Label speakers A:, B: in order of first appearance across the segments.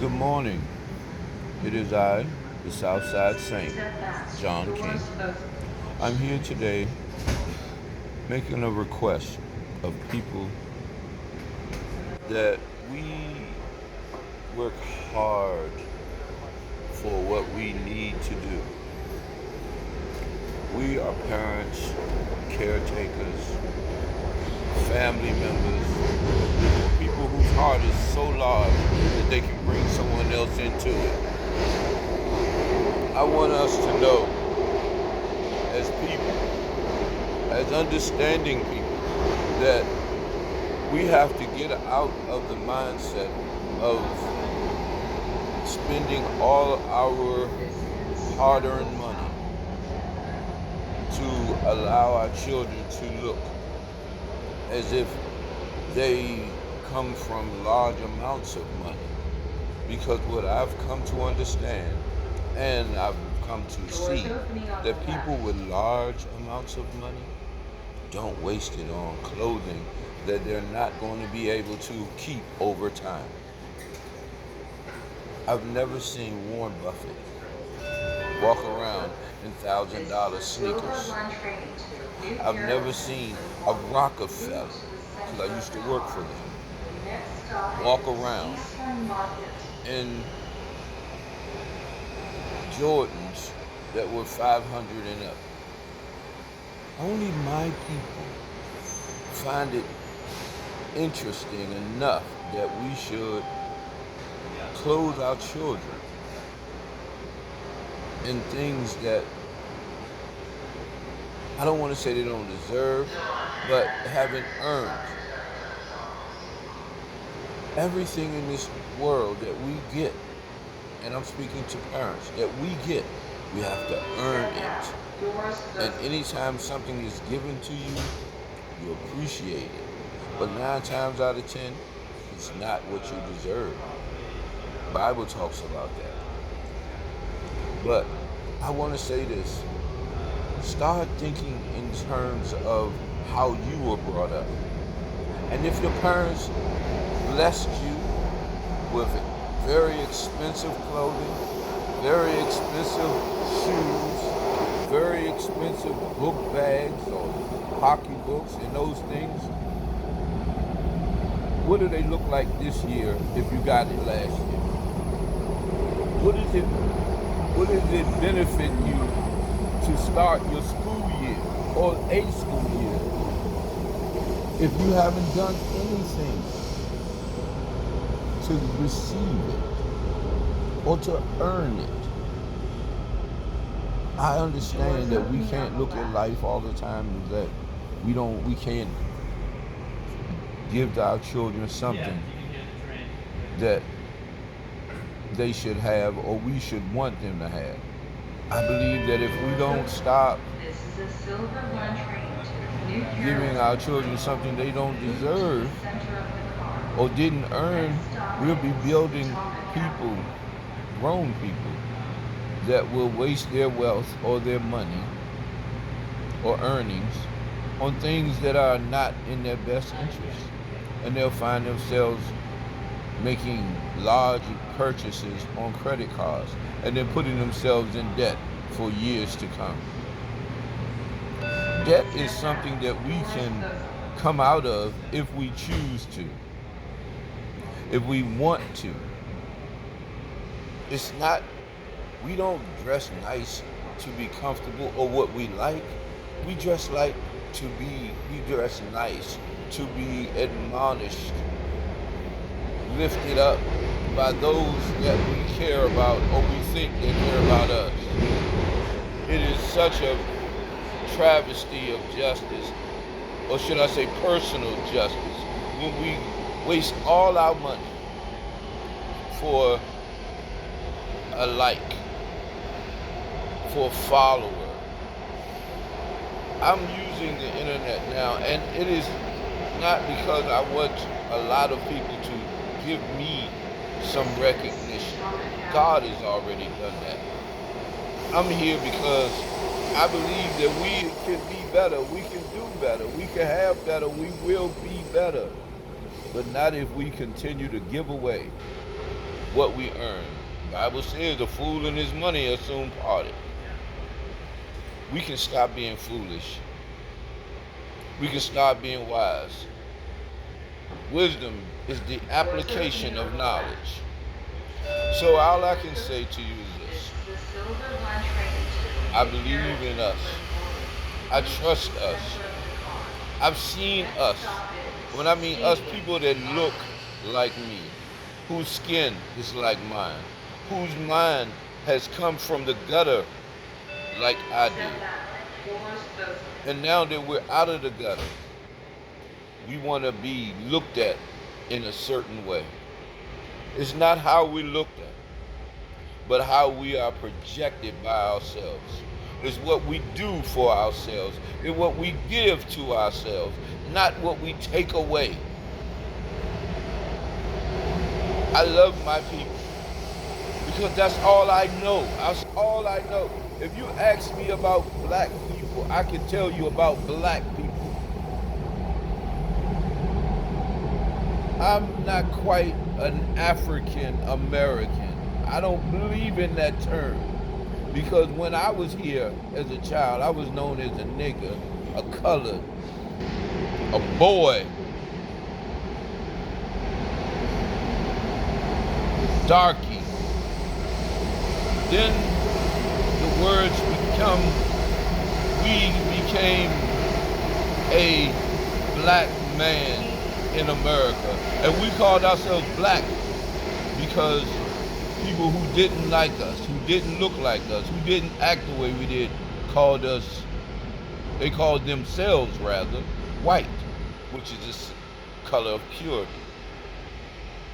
A: Good morning. It is I, the Southside Saint, John King. I'm here today making a request of people that we work hard for what we need to do. We are parents, caretakers, family members, people whose heart is so large that they can bring someone else into it. I want us to know, as people, as understanding people, that we have to get out of the mindset of spending all our hard earned money to allow our children to look as if they come from large amounts of money. Because what I've come to understand and I've come to see that people with large amounts of money don't waste it on clothing that they're not going to be able to keep over time. I've never seen Warren Buffett walk around in $1,000 sneakers. I've never seen a Rockefeller, because I used to work for them, walk around in Jordans that were 500 and up. Only my people find it interesting enough that we should clothe our children in things that I don't want to say they don't deserve, but haven't earned. Everything in this world that we get, and I'm speaking to parents, that we get, we have to earn it. And anytime something is given to you, you appreciate it. But 9 times out of 10, it's not what you deserve. The Bible talks about that. But I want to say this. Start thinking in terms of how you were brought up. And if your parents blessed you with very expensive clothing, very expensive shoes, very expensive book bags or pocketbooks and those things, what do they look like this year if you got it last year? What does it benefit you to start your school year or a school year if you haven't done anything to receive it or to earn it? I understand that we can't look at life all the time that we can't give our children something that they should have or we should want them to have. I believe that if we don't stop giving our children something they don't deserve or didn't earn, we'll be building people, grown people, that will waste their wealth or their money or earnings on things that are not in their best interest. And they'll find themselves making large purchases on credit cards and then putting themselves in debt for years to come. Debt is something that we can come out of if we choose to, if we want to. It's not, we don't dress nice to be comfortable or what we like. We dress nice to be admonished, lifted up by those that we care about or we think they care about us. It is such a travesty of justice, or should I say personal justice, when we waste all our money for a like, for a follower. I'm using the internet now, and it is not because I want a lot of people to give me some recognition. God has already done that. I'm here because I believe that we can be better, we can do better, we can have better, we will be better. But not if we continue to give away what we earn. The Bible says the fool and his money are soon parted. We can stop being foolish. We can start being wise. Wisdom is the application of knowledge. So all I can say to you is this. I believe in us. I trust us. I've seen us. When I mean us, people that look like me, whose skin is like mine, whose mind has come from the gutter like I did. And now that we're out of the gutter, we want to be looked at in a certain way. It's not how we looked at, but how we are projected by ourselves. It's what we do for ourselves. It's what we give to ourselves, not what we take away. I love my people because that's all I know. That's all I know. If you ask me about black people, I can tell you about black people. I'm not quite an African American. I don't believe in that term. Because when I was here as a child, I was known as a nigger, a colored, a boy, darky. Then the words we became a black man in America. And we called ourselves black because people who didn't like us, who didn't look like us, who didn't act the way we did, they called themselves rather, white, which is this color of purity.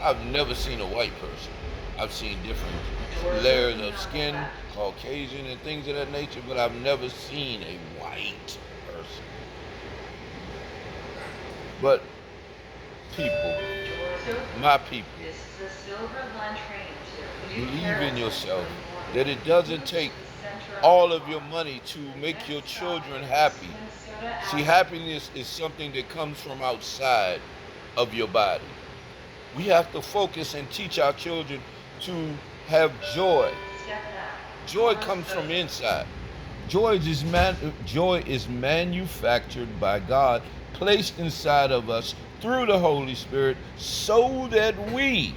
A: I've never seen a white person. I've seen different layers of skin, Caucasian and things of that nature, but I've never seen a white person. But people, my people, believe in yourself, that it doesn't take all of your money to make your children happy. See, happiness is something that comes from outside of your body. We have to focus and teach our children to have joy. Joy comes from inside. Joy is manufactured by God, placed inside of us through the Holy Spirit, so that we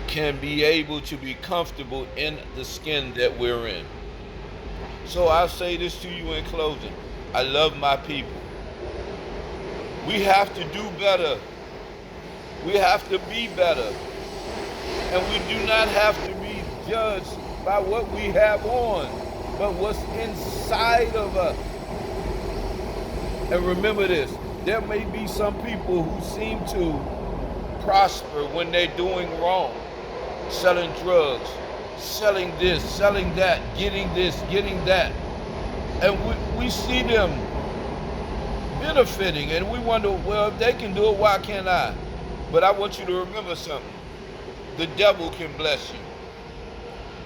A: can be able to be comfortable in the skin that we're in. So I'll say this to you in closing. I love my people. We have to do better. We have to be better. And we do not have to be judged by what we have on, but what's inside of us. And remember this, there may be some people who seem to prosper when they're doing wrong. Selling drugs, selling this, selling that, getting this, getting that. And we see them benefiting and we wonder, well, if they can do it, why can't I? But I want you to remember something. The devil can bless you.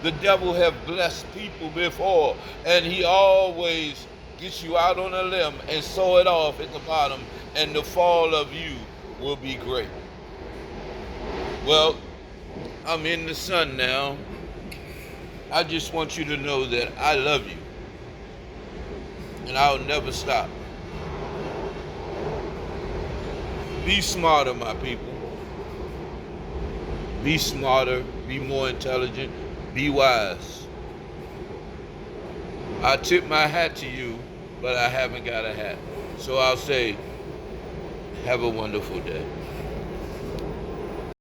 A: The devil have blessed people before, and he always gets you out on a limb and sow it off at the bottom, and the fall of you will be great. Well, I'm in the sun now. I just want you to know that I love you, and I'll never stop. Be smarter, my people. Be smarter, be more intelligent, be wise. I tip my hat to you, but I haven't got a hat. So I'll say, have a wonderful day.